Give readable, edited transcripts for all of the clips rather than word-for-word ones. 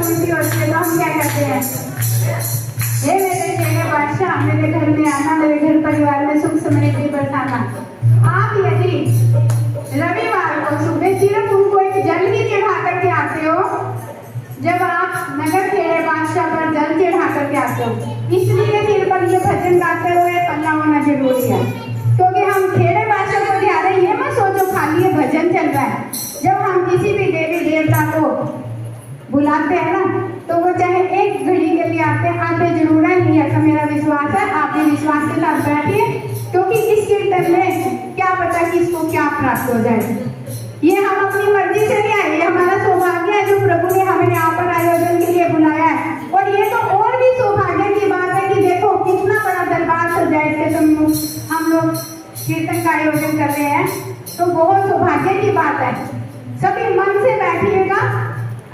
उल्टी होती है तो हम क्या कहते हैं, हे मेरे खेड़े बादशाह, मेरे घर में आना, मेरे घर परिवार में सुख समृद्धि बरसाना। आप यदि रविवार को सुबह सिर्फ उनको एक जल ही चढ़ा करके आते हो, जब आप नगर खेड़े बादशाह पर जल चढ़ा करके आते हो, इसलिए फिर पर ये भजन गाते हुए पन्ना होना जरूरी है, क्योंकि हम खेड़े बादशाह को जा रहे हैं। ये मत सोचो खाली ये भजन चल रहा है। जब हम किसी भी देवी देवता को बुलाते हैं ना, तो वो चाहे एक घड़ी के लिए आते जरूर है, नहीं ऐसा मेरा विश्वास है। आप भी विश्वास के साथ बैठिए, क्योंकि इस कीर्तन में क्या पता कि इसको क्या प्राप्त हो जाए। ये हम अपनी मर्जी से नहीं आए, ये हमारा सौभाग्य है जो प्रभु ने हमें यहाँ पर आयोजन के लिए बुलाया है। और ये तो और भी सौभाग्य की बात है कि देखो कितना बड़ा दरबार सजा है, हम लोग कीर्तन का आयोजन कर रहे हैं, तो बहुत सौभाग्य की बात है। सभी मन से बैठिएगा,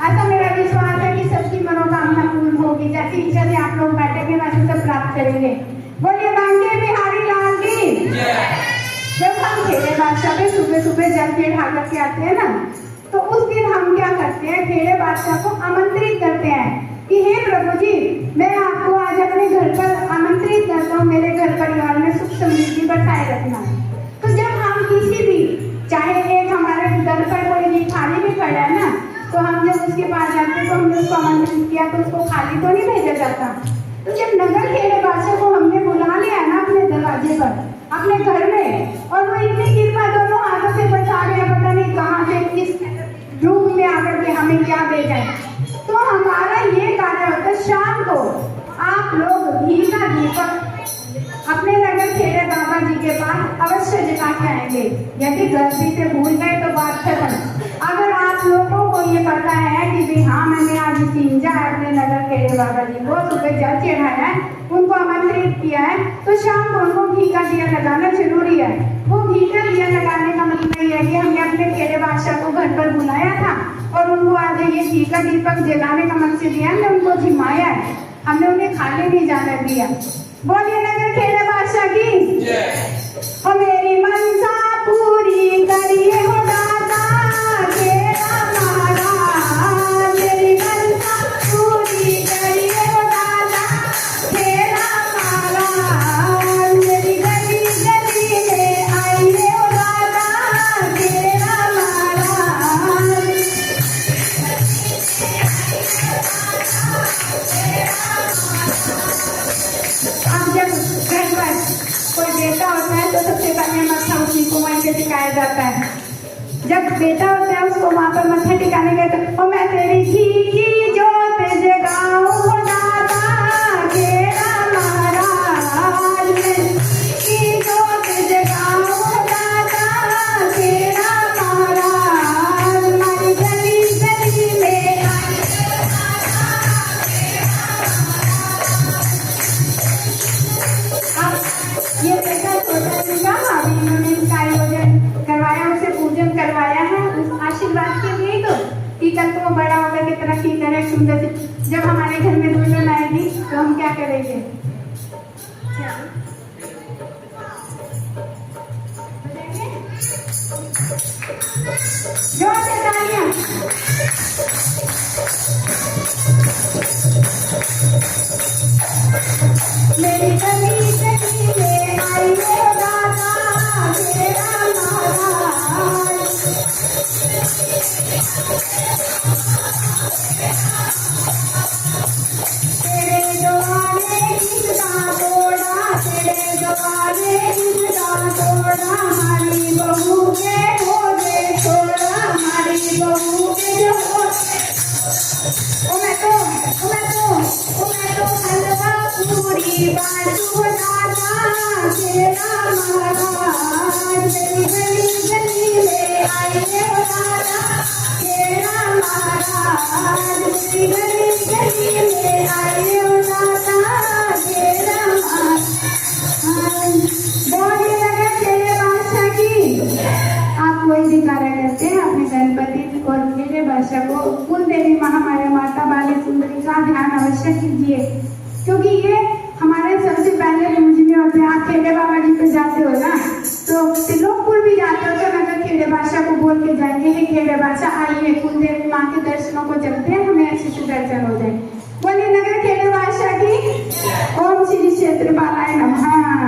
ऐसा मेरा विश्वास है कि सबकी मनोकामना पूर्ण होगी। जैसी इच्छा से आप लोग बैठेंगे वैसे सब प्राप्त करेंगे। बोलिए बांके बिहारी लाल की। जब हम खेड़े बादशाह पे सुबह सुबह जल चढ़ा करके आते हैं ना, तो उस दिन हम क्या करते हैं, खेड़े बादशाह को आमंत्रित करते हैं कि हे प्रभु जी, मैं आपको आज अपने घर पर आमंत्रित करता हूँ, मेरे घर परिवार में सुख समृद्धि बरसाए रखना। तो जब हम किसी भी, चाहे एक हमारे घर पर कोई भिखारी भी खड़ा है ना, तो हम जब उसके पास जाते तो हमने उसको आमंत्रित किया तो उसको खाली तो नहीं भेजा जाता। तो जब नगर खेड़े बादशाह को हमने बुला लिया ना अपने दरवाजे पर, अपने घर में, और वो इतनी कृपा दोनों हाथों से बचा रहे हैं, पता नहीं कहाँ से किस रूप में आकर के हमें क्या दे जाए, तो हमारा ये कार्य होता है शाम को आप लोग घी का दीपक अपने नगर खेड़े बाबा जी के पास अवश्य जला के आएंगे। यदि गलती से भूल गए तो बात खत्म। अगर आप लोगों को ये पता है कि भाई हाँ मैंने आज सींजा है अपने नगर खेड़े बाबा जी को, सुबह जल चढ़ाया है, उनको आमंत्रित किया है, तो शाम को उनको घी का दिया लगाना जरूरी है। वो घी का दिया लगाने का मतलब ये है कि हमने अपने खेड़े बादशाह को घर पर बुलाया था और उनको आज ये घी का दीपक जलाने का मकसद दिया, हमने उनको जिमाया है, हमने उन्हें खाने नहीं जाने दिया। बोलिए नगर खेड़े बादशाह की। और मेरी मनसा पूरी करिए हो दाता खेड़ा महाराज, मेरी मनसा पूरी करिए हो दाता खेड़ा महाराज, मेरी गली गली में आइए हो दाता खेड़ा महाराज। अब जब घर पर कोई बेटा होता है तो सबसे पहले मत्था उसी को वहीं पे टिकाया जाता है। जब बेटा होता है उसको वहां पर मत्था टिकाने गए तो मैं तेरी घी की जोत जगाऊं दाता खेड़ा महाराज, की जोत जगाऊं दाता खेड़ा महाराज, हमारी गली गली में ये बेटा छोटा सीखा, अभी इन्होंने इसका आयोजन करवाया, उसे पूजन करवाया है उस आशीर्वाद के लिए, तो कि कल को बड़ा होकर के तरक्की करे सुंदर से। जब हमारे घर में दुल्हन आएगी तो हम क्या करेंगे, जोर से तालियां। मेरी गली गली में आइए दाता खेड़ा महाराज, तेरे द्वारे किसका तोड़ा, तेरे द्वारे किसका तोड़ा, हमारी बहू के हो गए छोड़ा, हमारी बहू के हो हलवा पूरी बाटू दाता खेड़ा महाराज, मेरी गली गली में आइए दाता खेड़ा महाराज, मेरी गली गली में आइए दाता खेड़ा महाराज। बोलिए नगर खेड़े बादशाह की। आप कोई भी कार्य करते हैं अपने गणपति और खेड़े बादशाह को, कुल देवी महामाया माता बाले सुंदरी का ध्यान अवश्य कीजिए, क्योंकि ये हमारे सबसे पहले पूजनीय होते हैं। आप खेड़े बाबा जी पे जाते हो ना, तो त्रिलोकपुर भी जाते हो तो नगर खेड़े बादशाह को बोल के जाएंगे, हे खेड़े बादशाह आइए, कुल देवी माँ के दर्शन मार्गदर्शनों को चलते हैं, हमें अच्छे से दर्शन हो जाए। बोलिए नगर के निवासा की ओम श्री क्षेत्र बालाय नमः।